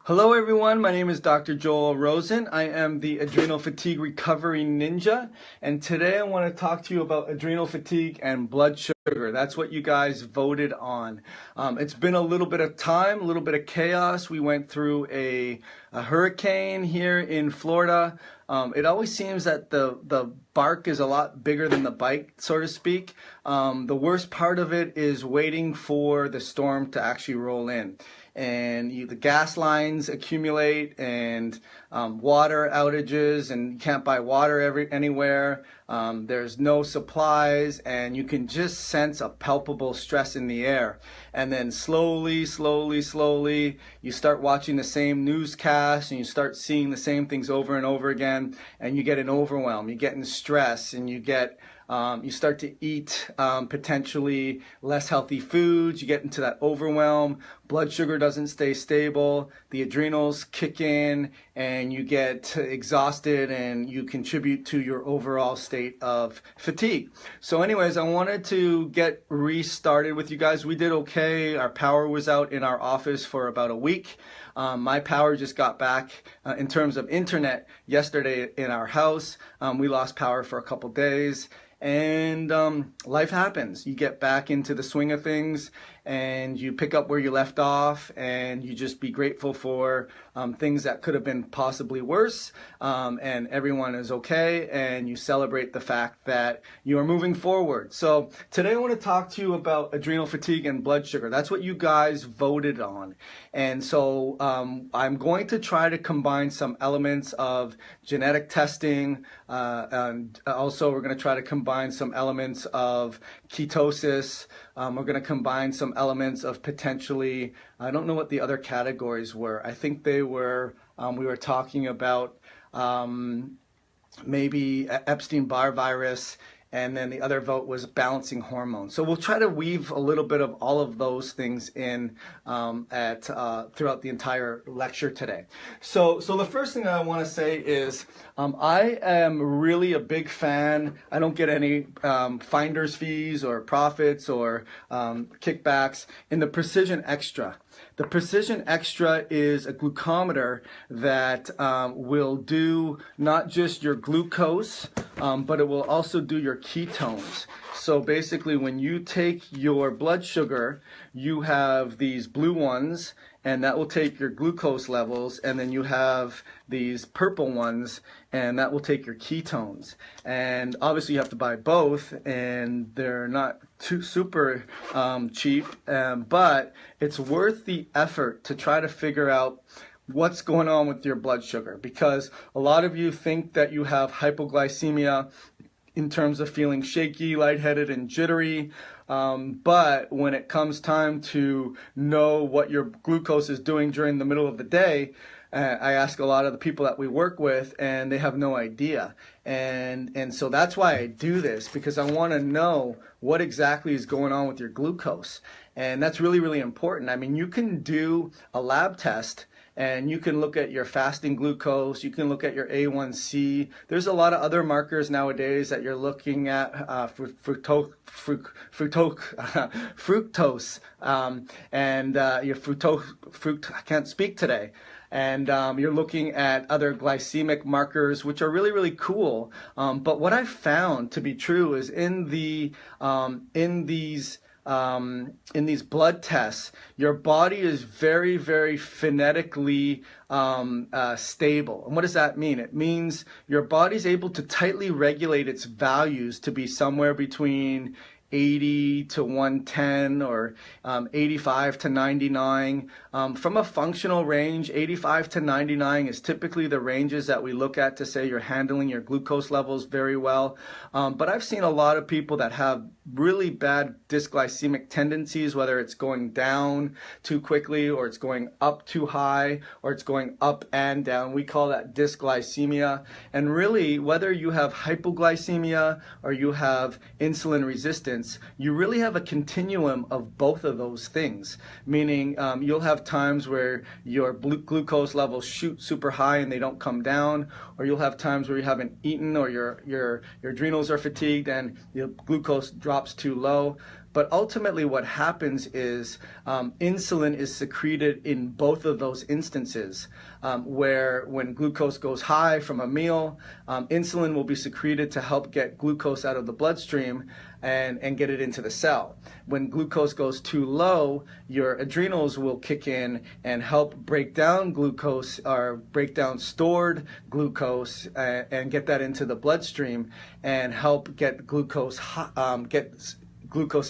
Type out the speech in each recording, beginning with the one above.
Hello everyone, my name is Dr. Joel Rosen. I am the Adrenal Fatigue Recovery Ninja, and today I want to talk to you about adrenal fatigue and blood sugar. That's what you guys voted on. It's been a little bit of time, a little bit of chaos. We went through a hurricane here in Florida. It always seems that the bark is a lot bigger than the bite, so to speak. The worst part of it is waiting for the storm to actually roll in. And the gas lines accumulate, and water outages, and you can't buy water anywhere. There's no supplies, and you can just sense a palpable stress in the air. And then slowly, you start watching the same newscasts, and you start seeing the same things over and over again, and you get an overwhelm, you get in stress, and you start to eat potentially less healthy foods. You get into that overwhelm. Blood sugar doesn't stay stable. The adrenals kick in, and you get exhausted, and you contribute to your overall state of fatigue. So anyways, I wanted to get restarted with you guys. We did okay. Our power was out in our office for about a week. My power just got back in terms of internet yesterday in our house. We lost power for a couple days. And life happens. You get back into the swing of things, and you pick up where you left off, and you just be grateful for things that could have been possibly worse, and everyone is okay, and you celebrate the fact that you are moving forward. So today I want to talk to you about adrenal fatigue and blood sugar. That's what you guys voted on. And so I'm going to try to combine some elements of genetic testing, and also we're going to try to combine some elements of ketosis. We're going to combine some elements of potentially, I don't know what the other categories were. I think they were, we were talking about maybe Epstein-Barr virus, and then the other vote was balancing hormones. So we'll try to weave a little bit of all of those things in throughout the entire lecture today. So the first thing I want to say is I am really a big fan. I don't get any finder's fees or profits or kickbacks in the Precision Extra. The Precision Extra is a glucometer that will do not just your glucose, but it will also do your ketones. So basically, when you take your blood sugar, you have these blue ones, and that will take your glucose levels, and then you have these purple ones, and that will take your ketones. And obviously you have to buy both, and they're not too super cheap, but it's worth the effort to try to figure out what's going on with your blood sugar, because a lot of you think that you have hypoglycemia in terms of feeling shaky, lightheaded, and jittery. But when it comes time to know what your glucose is doing during the middle of the day, I ask a lot of the people that we work with, and they have no idea. And so that's why I do this, because I want to know what exactly is going on with your glucose. And that's really, really important. I mean, you can do a lab test, and you can look at your fasting glucose, you can look at your A1C. There's a lot of other markers nowadays that you're looking at, fructose, and your fruit, I can't speak today. And you're looking at other glycemic markers, which are really, really cool. But what I've found to be true is in these blood tests, your body is very, very phonetically stable. And what does that mean? It means your body's able to tightly regulate its values to be somewhere between 80 to 110 or 85 to 99. From a functional range, 85 to 99 is typically the ranges that we look at to say you're handling your glucose levels very well. But I've seen a lot of people that have really bad dysglycemic tendencies, whether it's going down too quickly, or it's going up too high, or it's going up and down. We call that dysglycemia. And really, whether you have hypoglycemia or you have insulin resistance, you really have a continuum of both of those things, meaning you'll have times where your glucose levels shoot super high and they don't come down, or you'll have times where you haven't eaten, or your adrenals are fatigued and your glucose drops too low. But ultimately what happens is insulin is secreted in both of those instances, where when glucose goes high from a meal, insulin will be secreted to help get glucose out of the bloodstream and get it into the cell. When glucose goes too low, your adrenals will kick in and help break down glucose or break down stored glucose and get that into the bloodstream and help get glucose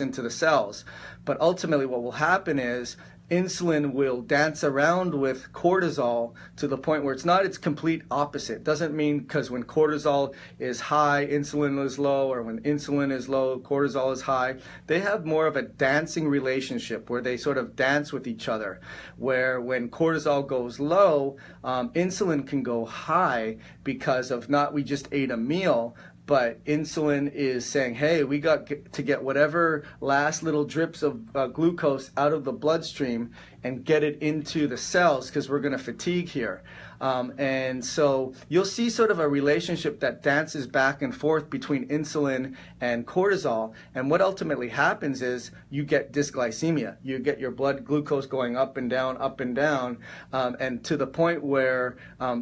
into the cells. But ultimately what will happen is insulin will dance around with cortisol to the point where it's not its complete opposite. Doesn't mean because when cortisol is high, insulin is low, or when insulin is low, cortisol is high. They have more of a dancing relationship where they sort of dance with each other, where when cortisol goes low, insulin can go high because of not we just ate a meal, but insulin is saying, hey, we got to get whatever last little drips of glucose out of the bloodstream and get it into the cells because we're going to fatigue here. And so you'll see sort of a relationship that dances back and forth between insulin and cortisol. And what ultimately happens is you get dysglycemia. You get your blood glucose going up and down, and to the point where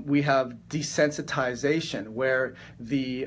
we have desensitization, where the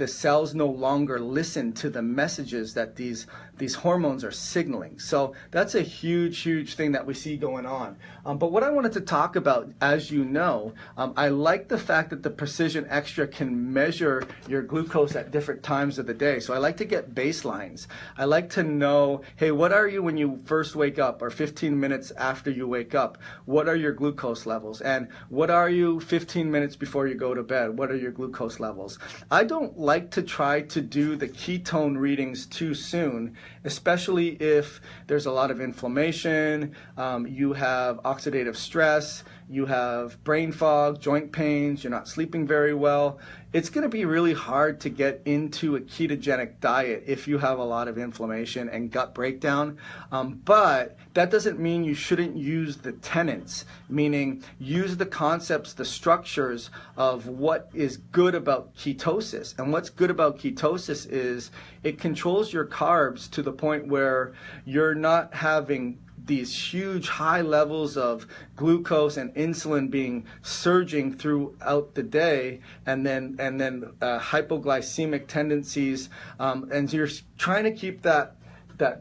cells no longer listen to the messages that these hormones are signaling. So that's a huge thing that we see going on. But what I wanted to talk about, as you know, I like the fact that the Precision Extra can measure your glucose at different times of the day. So I like to get baselines. I like to know, hey, what are you when you first wake up, or 15 minutes after you wake up? What are your glucose levels? And what are you 15 minutes before you go to bed? What are your glucose levels? I don't like to try to do the ketone readings too soon, especially if there's a lot of inflammation, you have oxidative stress, you have brain fog, joint pains, you're not sleeping very well. It's going to be really hard to get into a ketogenic diet if you have a lot of inflammation and gut breakdown. But that doesn't mean you shouldn't use the tenets, meaning use the concepts, the structures of what is good about ketosis. And what's good about ketosis is it controls your carbs to the point where you're not having these huge high levels of glucose and insulin being surging throughout the day, and then hypoglycemic tendencies, and you're trying to keep that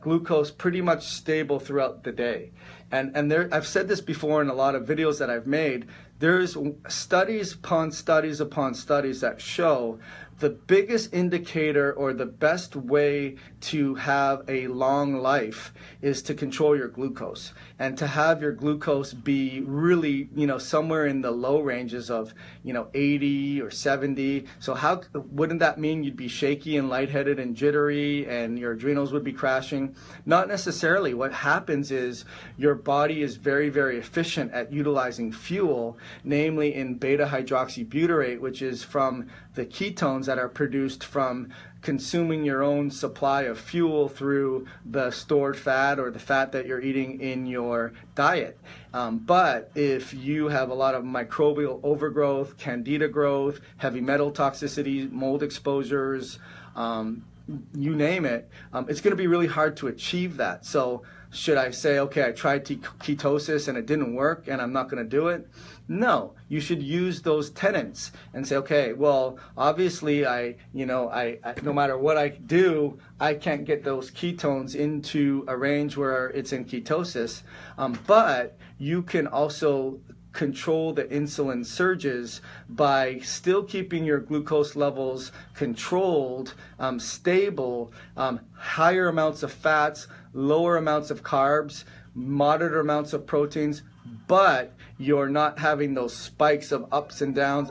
glucose pretty much stable throughout the day. And there, I've said this before in a lot of videos that I've made, there's studies upon studies upon studies that show the biggest indicator or the best way to have a long life is to control your glucose, and to have your glucose be really, somewhere in the low ranges of, 80 or 70. So how wouldn't that mean you'd be shaky and lightheaded and jittery and your adrenals would be crashing? Not necessarily. What happens is your body is very, very efficient at utilizing fuel, namely in beta hydroxybutyrate, which is from the ketones that are produced from consuming your own supply of fuel through the stored fat or the fat that you're eating in your diet. But if you have a lot of microbial overgrowth, candida growth, heavy metal toxicity, mold exposures, you name it, it's going to be really hard to achieve that. So should I say, okay, I tried ketosis and it didn't work and I'm not going to do it? No, you should use those tenets and say, okay, well, obviously I no matter what I do, I can't get those ketones into a range where it's in ketosis. But you can also control the insulin surges by still keeping your glucose levels controlled, stable, higher amounts of fats, lower amounts of carbs, moderate amounts of proteins, but you're not having those spikes of ups and downs,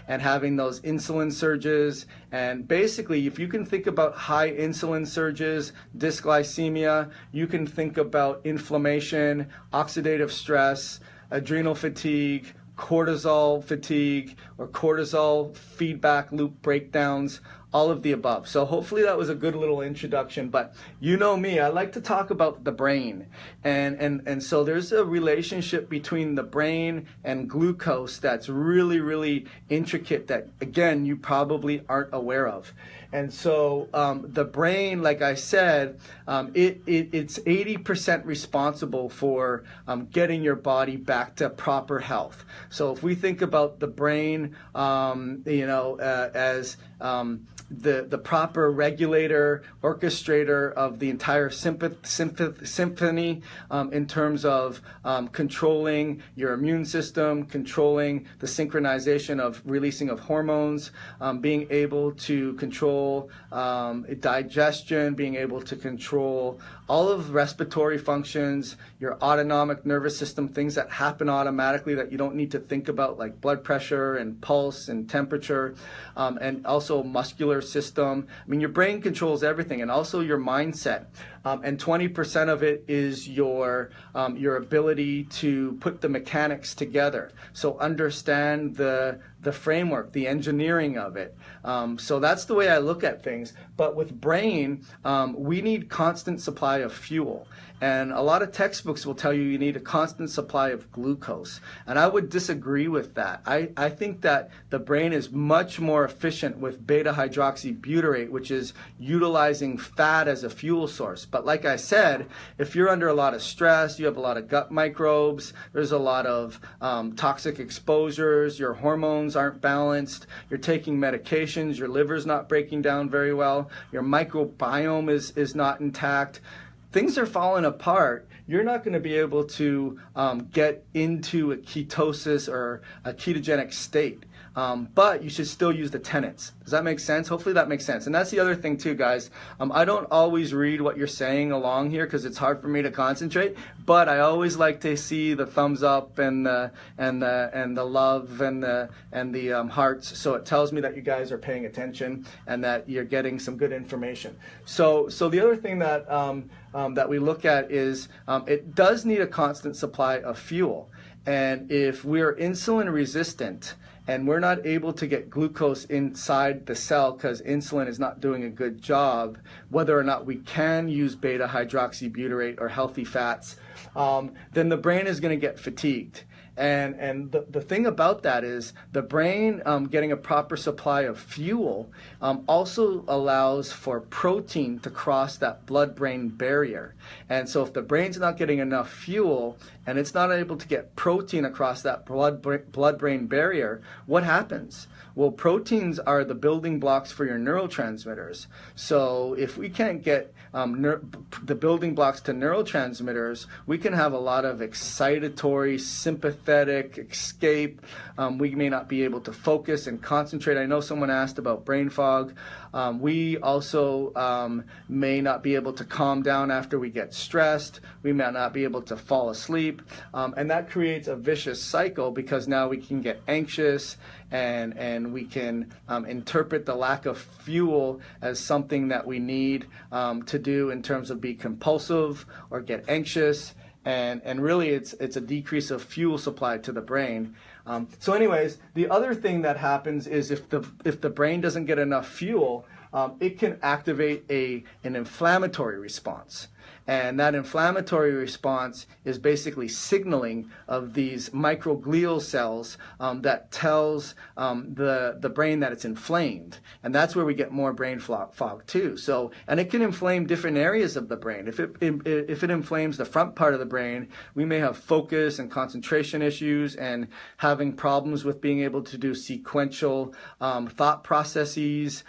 and having those insulin surges. And basically, if you can think about high insulin surges, dysglycemia, you can think about inflammation, oxidative stress, adrenal fatigue, cortisol fatigue, or cortisol feedback loop breakdowns, all of the above. So hopefully that was a good little introduction, but you know me, I like to talk about the brain. And so there's a relationship between the brain and glucose that's really, really intricate that, again, you probably aren't aware of. And so the brain, like I said, it's 80% responsible for getting your body back to proper health. So if we think about the brain, as the proper regulator, orchestrator of the entire symphony in terms of controlling your immune system, controlling the synchronization of releasing of hormones, being able to control digestion, being able to control all of respiratory functions, your autonomic nervous system, things that happen automatically that you don't need to think about, like blood pressure and pulse and temperature, and also muscular system. I mean, your brain controls everything, and also your mindset. And 20% of it is your ability to put the mechanics together. So understand the framework, the engineering of it. So that's the way I look at things. But with brain, we need constant supply of fuel. And a lot of textbooks will tell you need a constant supply of glucose. And I would disagree with that. I think that the brain is much more efficient with beta-hydroxybutyrate, which is utilizing fat as a fuel source. But like I said, if you're under a lot of stress, you have a lot of gut microbes, there's a lot of toxic exposures, your hormones aren't balanced, you're taking medications, your liver's not breaking down very well, your microbiome is not intact, things are falling apart, you're not going to be able to get into a ketosis or a ketogenic state. But you should still use the tenets. Does that make sense? Hopefully that makes sense. And that's the other thing too, guys. I don't always read what you're saying along here because it's hard for me to concentrate. But I always like to see the thumbs up and the love and the hearts. So it tells me that you guys are paying attention and that you're getting some good information. So the other thing that that we look at is it does need a constant supply of fuel. And if we're insulin resistant, and we're not able to get glucose inside the cell because insulin is not doing a good job, whether or not we can use beta-hydroxybutyrate or healthy fats, then the brain is going to get fatigued. And the thing about that is the brain getting a proper supply of fuel also allows for protein to cross that blood-brain barrier. And so if the brain's not getting enough fuel and it's not able to get protein across that blood-brain barrier, what happens? Well, proteins are the building blocks for your neurotransmitters. So if we can't get the building blocks to neurotransmitters, we can have a lot of excitatory, sympathetic escape. We may not be able to focus and concentrate. I know someone asked about brain fog. We also may not be able to calm down after we get stressed. We may not be able to fall asleep. And that creates a vicious cycle because now we can get anxious and we can interpret the lack of fuel as something that we need to do in terms of be compulsive or get anxious. And really it's a decrease of fuel supply to the brain. So anyways, the other thing that happens is if the brain doesn't get enough fuel, it can activate an inflammatory response. And that inflammatory response is basically signaling of these microglial cells that tells the brain that it's inflamed. And that's where we get more brain fog too. So, and it can inflame different areas of the brain. If it inflames the front part of the brain, we may have focus and concentration issues and having problems with being able to do sequential thought processes.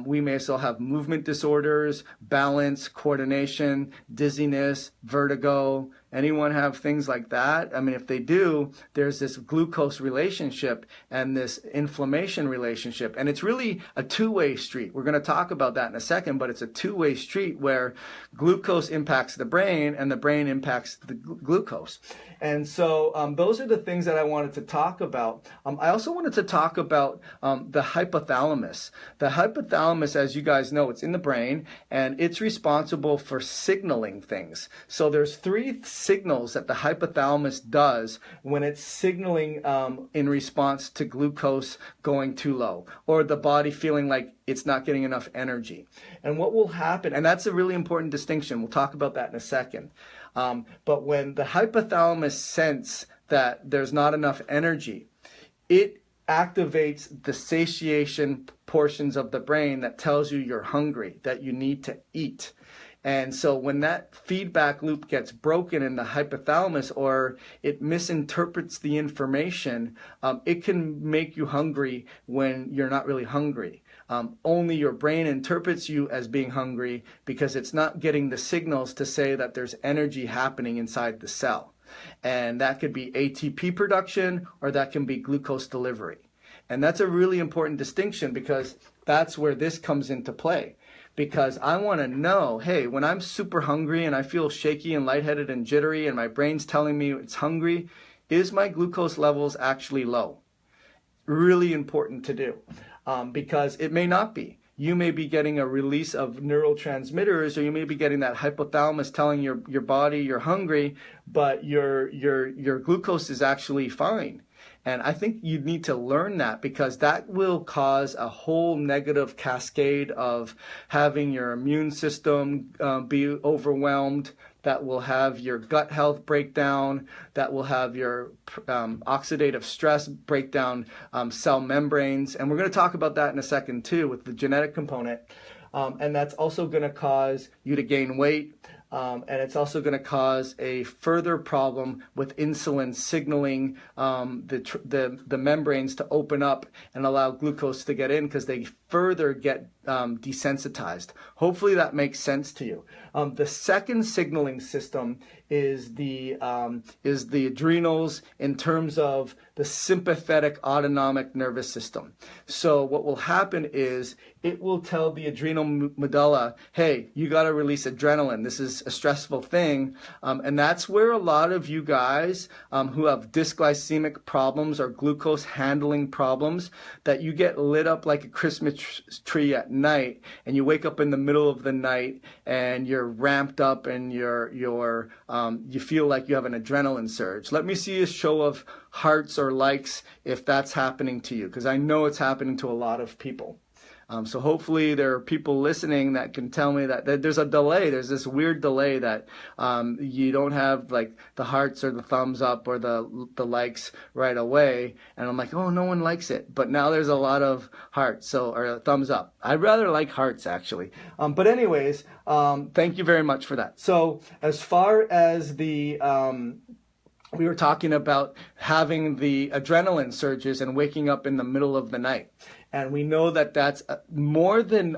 We may also have movement disorders, balance, coordination, dizziness, vertigo. Anyone have things like that? I mean, if they do, there's this glucose relationship and this inflammation relationship. And it's really a two-way street. We're going to talk about that in a second, but it's a two-way street where glucose impacts the brain and the brain impacts the glucose. And so those are the things that I wanted to talk about. I also wanted to talk about the hypothalamus. The hypothalamus, as you guys know, it's in the brain, and it's responsible for signaling things. So there's three signals that the hypothalamus does when it's signaling in response to glucose going too low, or the body feeling like it's not getting enough energy. And what will happen, and that's a really important distinction, we'll talk about that in a second. But when the hypothalamus sense that there's not enough energy, it activates the satiation portions of the brain that tells you you're hungry, that you need to eat. And so when that feedback loop gets broken in the hypothalamus, or it misinterprets the information, it can make you hungry when you're not really hungry. Only your brain interprets you as being hungry because it's not getting the signals to say that there's energy happening inside the cell. And that could be ATP production, or that can be glucose delivery. And that's a really important distinction, because that's where this comes into play. Because I want to know, hey, when I'm super hungry and I feel shaky and lightheaded and jittery and my brain's telling me it's hungry, is my glucose levels actually low? Really important to do, because it may not be. You may be getting a release of neurotransmitters, or you may be getting that hypothalamus telling your body you're hungry, but your glucose is actually fine. And I think you need to learn that, because that will cause a whole negative cascade of having your immune system be overwhelmed, that will have your gut health breakdown, that will have your oxidative stress breakdown cell membranes. And we're going to talk about that in a second too, with the genetic component. And that's also going to cause you to gain weight. And it's also going to cause a further problem with insulin signaling the membranes to open up and allow glucose to get in, because they further get desensitized. Hopefully that makes sense to you. The second signaling system is the adrenals, in terms of the sympathetic autonomic nervous system. So what will happen is it will tell the adrenal medulla, hey, you got to release adrenaline. This is a stressful thing. And that's where a lot of you guys who have dysglycemic problems or glucose handling problems, that you get lit up like a Christmas tree at night, and you wake up in the middle of the night and you're ramped up and you feel like you have an adrenaline surge. Let me see a show of hearts or likes if that's happening to you, because I know it's happening to a lot of people. So hopefully there are people listening that can tell me that there's a delay. There's this weird delay that you don't have like the hearts or the thumbs up or the likes right away. And I'm like, oh, no one likes it. But now there's a lot of hearts, or thumbs up. I'd rather like hearts, actually. But anyways, thank you very much for that. So as far as we were talking about having the adrenaline surges and waking up in the middle of the night. And we know that that's more than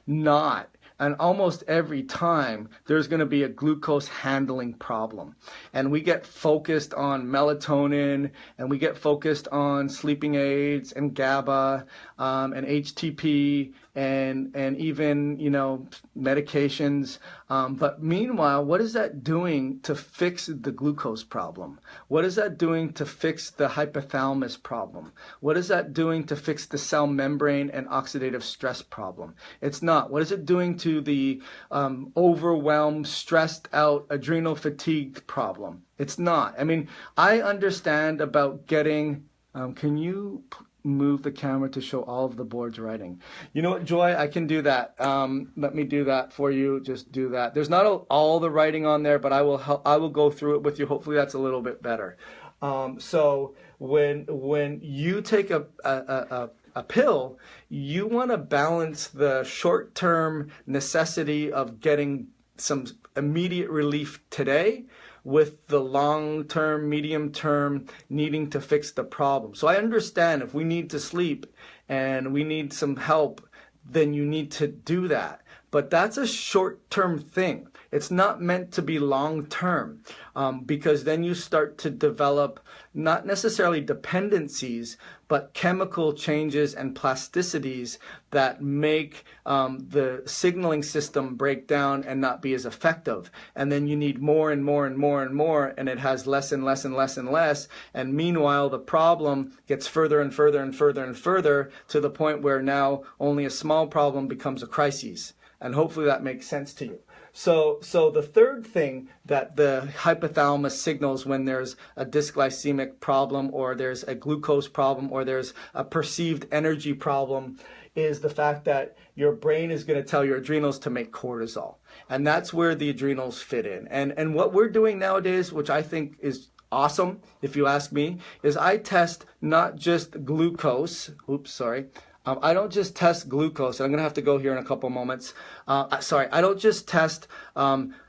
not, and almost every time, there's going to be a glucose handling problem. And we get focused on melatonin, and we get focused on sleeping aids and GABA and HTP and even, medications. But meanwhile, what is that doing to fix the glucose problem? What is that doing to fix the hypothalamus problem? What is that doing to fix the cell membrane and oxidative stress problem? It's not. What is it doing to the overwhelmed, stressed out, adrenal fatigue problem? It's not. I mean, I understand about getting, can you move the camera to show all of the boards writing? You know what, Joy, I can do that. Let me do that for you. Just do that. There's not all the writing on there, but I will go through it with you. Hopefully that's a little bit better. So when you take a pill, you want to balance the short-term necessity of getting some immediate relief today with the long-term, medium-term needing to fix the problem. So I understand if we need to sleep and we need some help, then you need to do that. But that's a short-term thing. It's not meant to be long-term, because then you start to develop not necessarily dependencies, but chemical changes and plasticities that make the signaling system break down and not be as effective. And then you need more and more and more and more, and it has less and less and less and less. And meanwhile, the problem gets further and further and further and further, to the point where now only a small problem becomes a crisis. And hopefully that makes sense to you. So the third thing that the hypothalamus signals when there's a dysglycemic problem, or there's a glucose problem, or there's a perceived energy problem, is the fact that your brain is going to tell your adrenals to make cortisol. And that's where the adrenals fit in. And what we're doing nowadays, which I think is awesome, if you ask me, is I test not just glucose. Oops, sorry. I don't just test glucose. I'm going to have to go here in a couple moments. I don't just test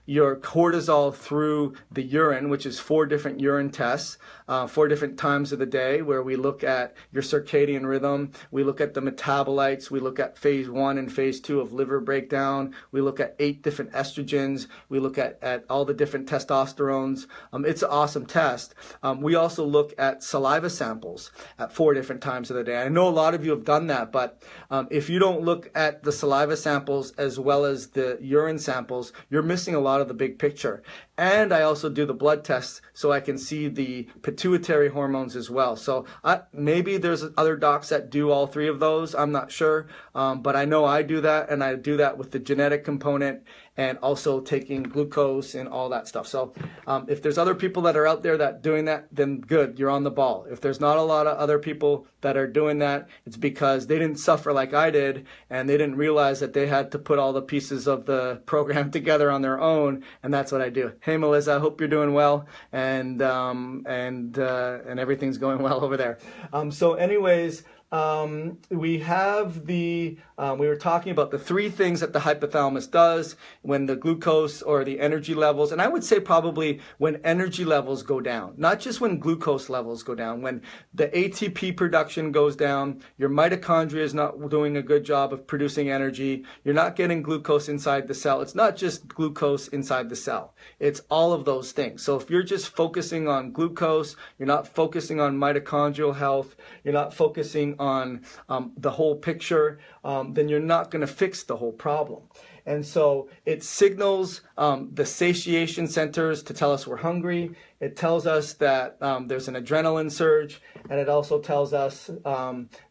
your cortisol through the urine, which is 4 different urine tests, 4 different times of the day, where we look at your circadian rhythm, we look at the metabolites, we look at phase 1 and phase 2 of liver breakdown, we look at 8 different estrogens, we look at all the different testosterones. It's an awesome test. We also look at saliva samples at 4 different times of the day. I know a lot of you have done that, but if you don't look at the saliva samples as well as the urine samples, you're missing a lot of the big picture. And I also do the blood tests so I can see the pituitary hormones as well. So maybe there's other docs that do all 3 of those. I'm not sure, but I know I do that, and I do that with the genetic component and also taking glucose and all that stuff. So if there's other people that are out there that doing that, then good, you're on the ball. If there's not a lot of other people that are doing that, it's because they didn't suffer like I did, and they didn't realize that they had to put all the pieces of the program together on their own, and that's what I do. Hey, Melissa, I hope you're doing well, and everything's going well over there. So anyways, we have we were talking about the 3 things that the hypothalamus does when the glucose or the energy levels, and I would say probably when energy levels go down, not just when glucose levels go down, when the ATP production goes down, your mitochondria is not doing a good job of producing energy, you're not getting glucose inside the cell. It's not just glucose inside the cell. It's all of those things. So if you're just focusing on glucose, you're not focusing on mitochondrial health, you're not focusing on the whole picture, then you're not going to fix the whole problem. And so it signals the satiation centers to tell us we're hungry. It tells us that there's an adrenaline surge, and it also tells us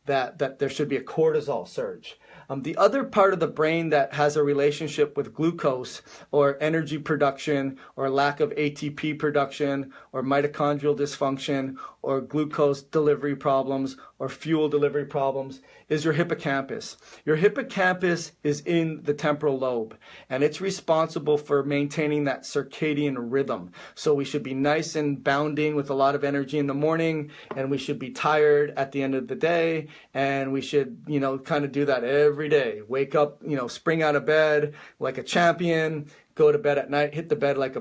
that there should be a cortisol surge. The other part of the brain that has a relationship with glucose or energy production or lack of ATP production or mitochondrial dysfunction or glucose delivery problems or fuel delivery problems is your hippocampus. Your hippocampus is in the temporal lobe, and it's responsible for maintaining that circadian rhythm. So we should be nice and bounding with a lot of energy in the morning, and we should be tired at the end of the day, and we should, kind of do that every day. Wake up, spring out of bed like a champion, go to bed at night, hit the bed hit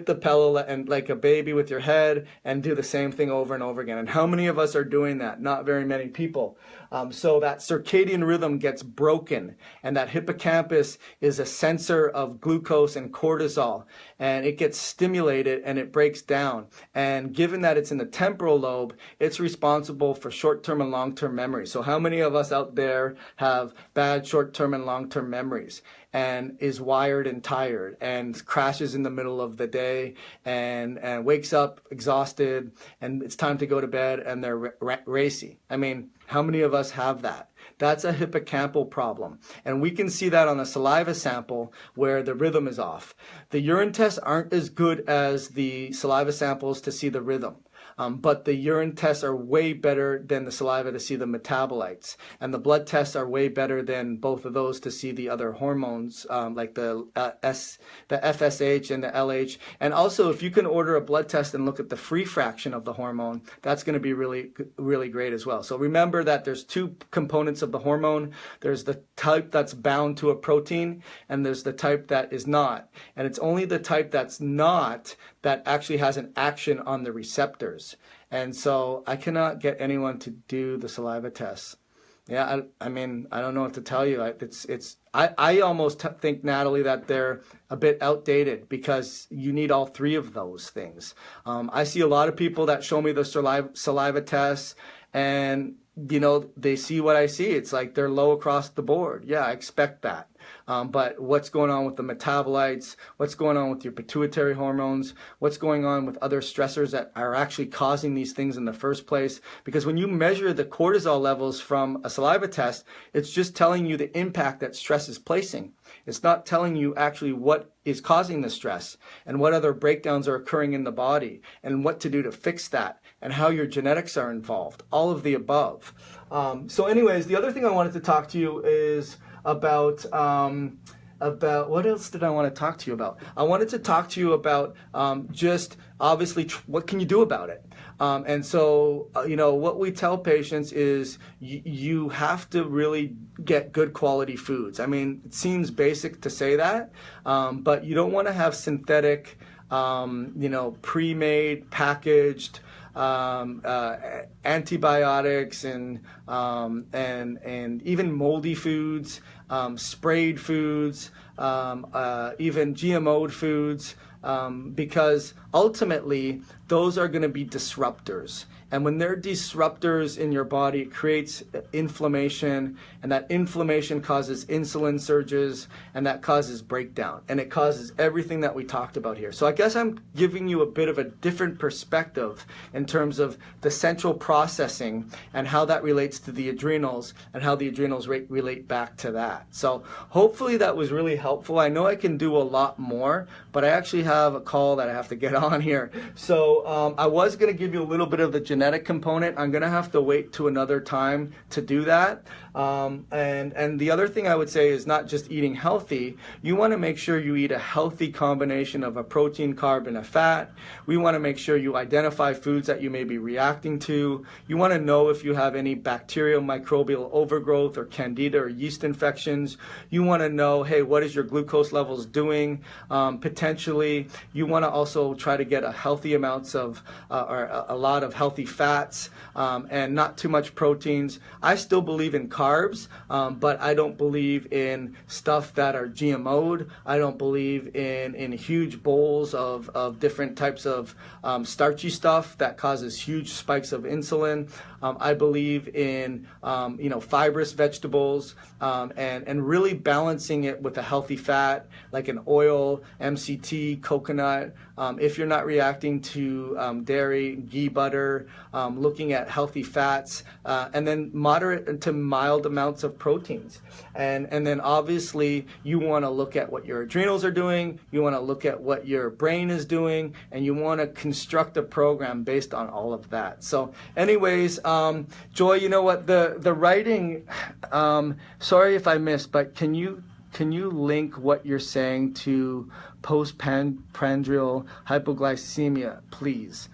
the pillow and like a baby with your head, and do the same thing over and over again. And how many of us are doing that? Not very many people. So that circadian rhythm gets broken, and that hippocampus is a sensor of glucose and cortisol, and it gets stimulated and it breaks down. And given that it's in the temporal lobe, it's responsible for short-term and long-term memory. So how many of us out there have bad short-term and long-term memories, and is wired and tired and crashes in the middle of the day and wakes up exhausted, and it's time to go to bed and they're racy? I mean, how many of us have that? That's a hippocampal problem. And we can see that on a saliva sample where the rhythm is off. The urine tests aren't as good as the saliva samples to see the rhythm. But the urine tests are way better than the saliva to see the metabolites. And the blood tests are way better than both of those to see the other hormones, like the FSH and the LH. And also, if you can order a blood test and look at the free fraction of the hormone, that's going to be really, really great as well. So remember that there's 2 components of the hormone. There's the type that's bound to a protein, and there's the type that is not. And it's only the type that's not that actually has an action on the receptors. And so I cannot get anyone to do the saliva tests. Yeah, I mean, I don't know what to tell you. I almost think, Natalie, that they're a bit outdated because you need all 3 of those things. I see a lot of people that show me the saliva tests, and they see what I see. It's like they're low across the board. Yeah, I expect that. But what's going on with the metabolites? What's going on with your pituitary hormones? What's going on with other stressors that are actually causing these things in the first place? Because when you measure the cortisol levels from a saliva test, it's just telling you the impact that stress is placing. It's not telling you actually what is causing the stress and what other breakdowns are occurring in the body and what to do to fix that and how your genetics are involved, all of the above. So anyways, the other thing I wanted to talk to you is about about, what else did I want to talk to you about? I wanted to talk to you about just obviously what can you do about it? And so, what we tell patients is you have to really get good quality foods. I mean, it seems basic to say that, but you don't want to have synthetic, pre-made, packaged, antibiotics and even moldy foods, sprayed foods, even GMO'd foods, because ultimately those are going to be disruptors. And when they're disruptors in your body, it creates inflammation, and that inflammation causes insulin surges, and that causes breakdown, and it causes everything that we talked about here. So I guess I'm giving you a bit of a different perspective in terms of the central processing and how that relates to the adrenals and how the adrenals relate back to that. So hopefully that was really helpful. I know I can do a lot more, but I actually have a call that I have to get on here. So I was going to give you a little bit of the genetic component. I'm going to have to wait to another time to do that. And the other thing I would say is not just eating healthy. You want to make sure you eat a healthy combination of a protein, carb, and a fat. We want to make sure you identify foods that you may be reacting to. You want to know if you have any bacterial microbial overgrowth or candida or yeast infections. You want to know, hey, what is your glucose levels doing? Potentially, you want to also try to get a healthy amounts of or a lot of healthy fats and not too much proteins. I still believe in carbs, but I don't believe in stuff that are GMO'd. I don't believe in huge bowls of different types of starchy stuff that causes huge spikes of insulin. I believe in fibrous vegetables and really balancing it with a healthy fat like an oil, MCT, coconut. If you're not reacting to dairy, ghee, butter, looking at healthy fats, and then moderate to mild amounts of proteins. And then obviously you want to look at what your adrenals are doing, you want to look at what your brain is doing, and you want to construct a program based on all of that. So anyways, Joy, you know what, the writing, sorry if I missed, but can you link what you're saying to postprandial hypoglycemia, please?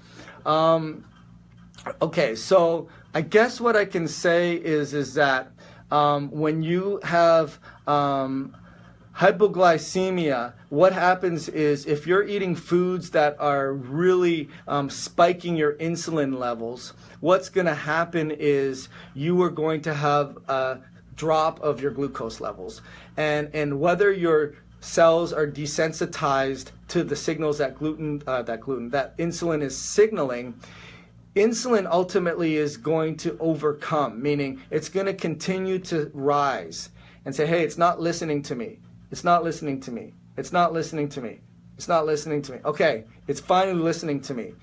Okay, so I guess what I can say is that when you have hypoglycemia, what happens is if you're eating foods that are really spiking your insulin levels, what's going to happen is you are going to have a drop of your glucose levels. And whether your cells are desensitized to the signals that insulin is signaling, insulin ultimately is going to overcome, meaning it's going to continue to rise and say, hey, it's not listening to me. It's not listening to me. It's not listening to me. It's not listening to me. Okay, it's finally listening to me.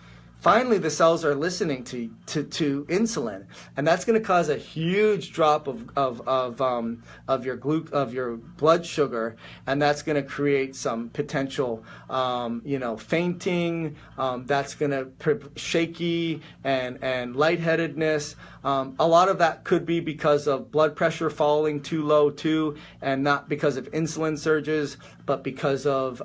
Finally, the cells are listening to insulin, and that's going to cause a huge drop of your blood sugar, and that's going to create some potential, fainting. That's going to shaky and lightheadedness. A lot of that could be because of blood pressure falling too low too, and not because of insulin surges, but because of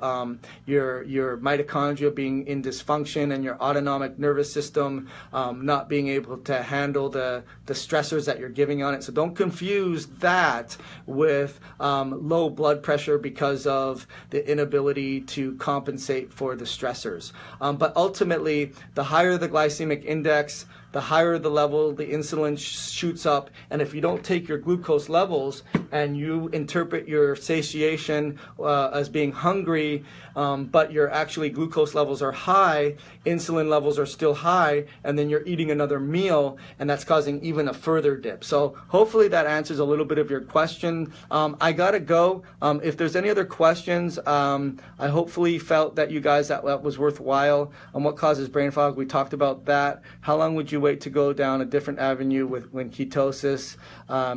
your mitochondria being in dysfunction and your autonomic nervous system not being able to handle the stressors that you're giving on it. So don't confuse that with low blood pressure because of the inability to compensate for the stressors. But ultimately, the higher the glycemic index, the higher the level, the insulin shoots up. And if you don't take your glucose levels and you interpret your satiation as being hungry, but your actually glucose levels are high, insulin levels are still high, and then you're eating another meal, and that's causing even a further dip. So hopefully that answers a little bit of your question. I gotta go. If there's any other questions, I hopefully felt that you guys that was worthwhile. What causes brain fog? We talked about that. How long would you wait to go down a different avenue when ketosis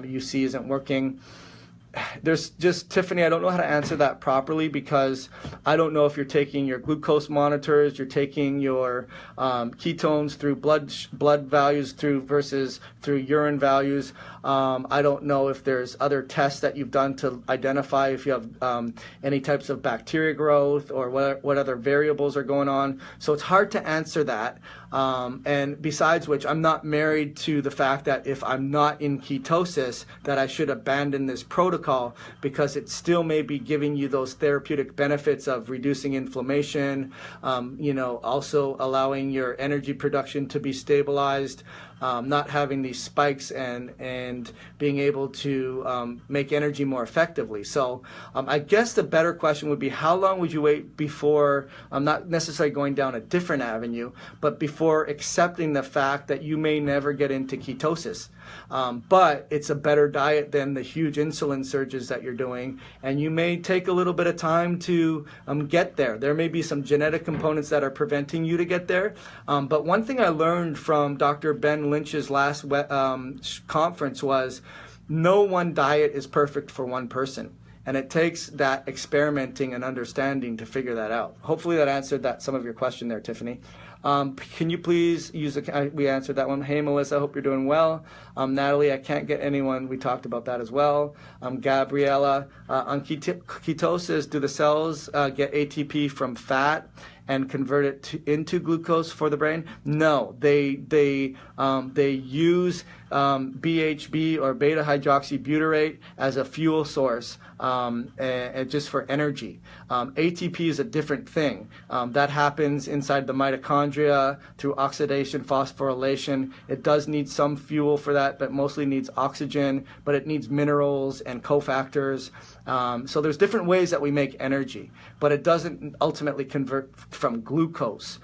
you see isn't working? there's just, Tiffany, I don't know how to answer that properly because I don't know if you're taking your glucose monitors, you're taking your ketones through blood values versus through urine values. I don't know if there's other tests that you've done to identify if you have any types of bacteria growth or what other variables are going on. So it's hard to answer that. And besides which, I'm not married to the fact that if I'm not in ketosis, that I should abandon this protocol, because it still may be giving you those therapeutic benefits of reducing inflammation, also allowing your energy production to be stabilized, not having these spikes and being able to make energy more effectively. So I guess the better question would be, how long would you wait before, not necessarily going down a different avenue, but before accepting the fact that you may never get into ketosis? But it's a better diet than the huge insulin surges that you're doing, and you may take a little bit of time to get there. There may be some genetic components that are preventing you to get there. But one thing I learned from Dr. Ben Lynch's last conference was no one diet is perfect for one person. And it takes that experimenting and understanding to figure that out. Hopefully that answered some of your question there, Tiffany. Can you please use we answered that one. Hey, Melissa, I hope you're doing well. Natalie, I can't get anyone. We talked about that as well. Gabriella, on ketosis, do the cells get ATP from fat and convert it into glucose for the brain? No, they use BHB or beta hydroxybutyrate as a fuel source, and just for energy. ATP is a different thing. That happens inside the mitochondria through oxidation, phosphorylation. It does need some fuel for that, but mostly needs oxygen, but it needs minerals and cofactors. So there's different ways that we make energy, but it doesn't ultimately convert from glucose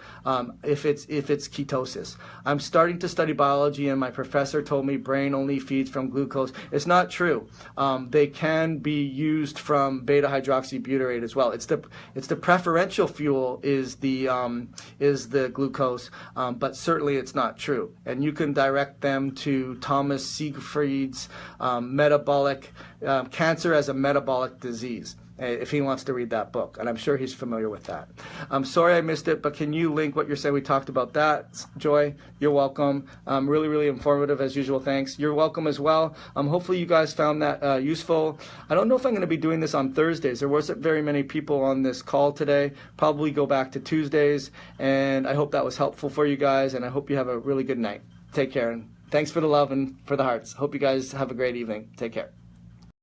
if it's ketosis. I'm starting to study biology, and my professor told me brain only feeds from glucose. It's not true. They can be used from beta hydroxybutyrate as well. It's the preferential fuel is the glucose, but certainly it's not true. And you can direct them to Thomas Siegfried's metabolic cancer as a metabolic disease, if he wants to read that book, and I'm sure he's familiar with that. I'm sorry I missed it, but can you link what you're saying? We talked about that. Joy, you're welcome. Really, really informative as usual. Thanks. You're welcome as well. Hopefully you guys found that useful. I don't know if I'm going to be doing this on Thursdays. There wasn't very many people on this call today. Probably go back to Tuesdays, and I hope that was helpful for you guys, and I hope you have a really good night. Take care, and thanks for the love and for the hearts. Hope you guys have a great evening. Take care.